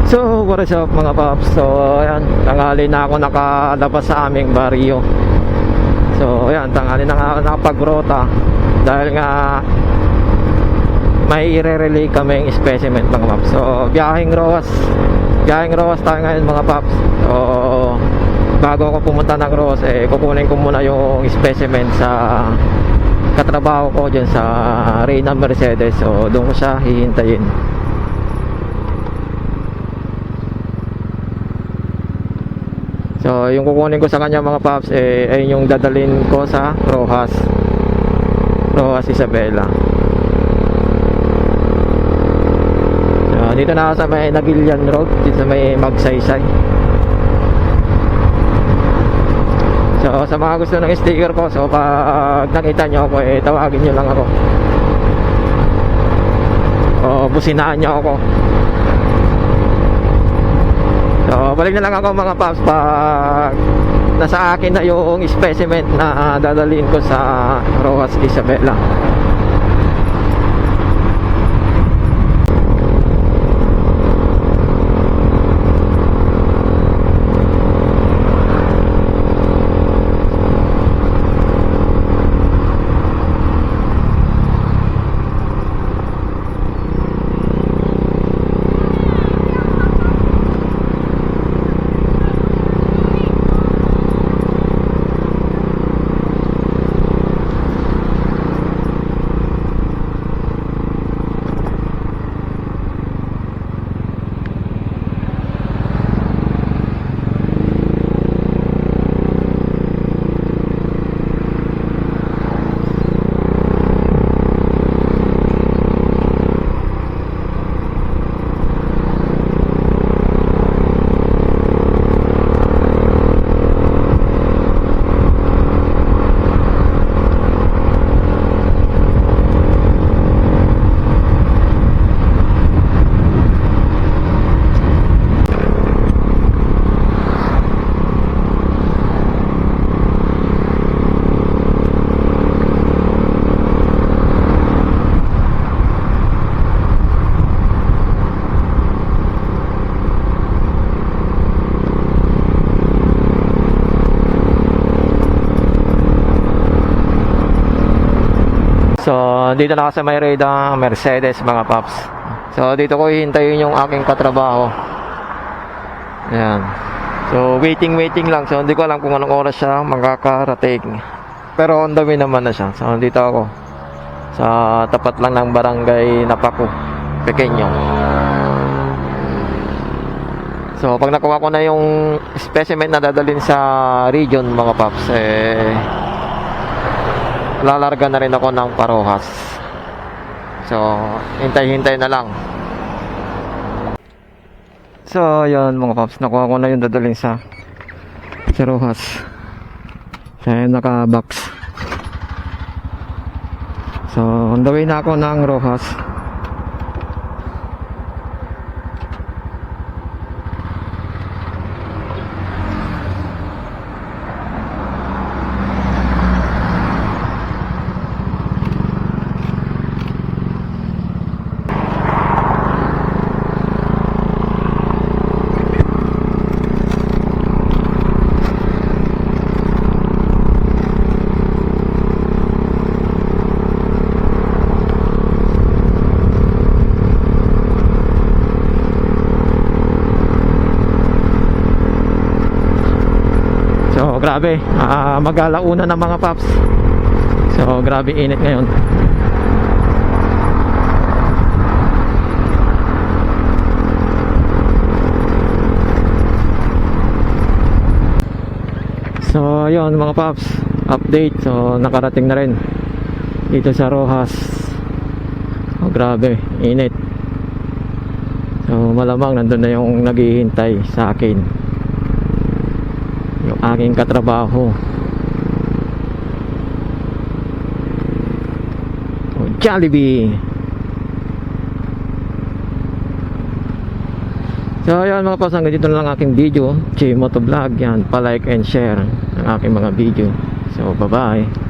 So, what is up mga paps? So, ayan, tanghali na ako nakalabas sa aming baryo. So, ayan, tanghali na nga ako nakapagrota. Dahil nga may i-relay kaming specimen mga paps. So, biyaheng Roas tayo ngayon mga paps. So, bago ako pumunta ng Roas, kukunin ko muna yung specimen sa katrabaho ko dyan sa Reyna Mercedes. So, doon ko siya hihintayin. So, yung kukunin ko sa kanya mga paps, ay yung dadalhin ko sa Rojas Isabela. So, dito na ako sa may Nagilian Road, dito sa may Magsaysay. So, sa mga gusto ng sticker ko, so pag nakita nyo ako, tawagin nyo lang ako. O businaan nyo ako. So, balik na lang ako mga paps pag nasa akin na yung specimen na dadalhin ko sa Rojas Isabela. So, dito na ako sa may Reyna Mercedes mga paps. So, dito ko hihintayin yung aking katrabaho. Ayan. So, waiting lang. So, hindi ko alam kung anong oras siya magkakarating. Pero on the way naman na siya. So, dito ako sa tapat lang ng barangay Napaco, Pequeño. So, pag nakuha ko na yung specimen na dadalhin sa region mga paps, lalarga na rin ako ng Parojas. So, hintay-hintay na lang. So, yun mga paps, nakuha ko na yung dadalhin sa Rojas. So, naka-box. So, on the way na ako ng Rojas. So, grabe, mag-alauna na mga paps. So, grabe init ngayon. So, ayun mga paps, update. So, nakarating na rin dito sa Rojas. Oh, grabe, init. So, malamang nandun na yung naghihintay sa akin, yung aking katrabaho. Jollibee. So ayan mga paps, hanggang dito na lang aking video. Chimotovlog yan, pa-like and share ang aking mga video. So bye bye.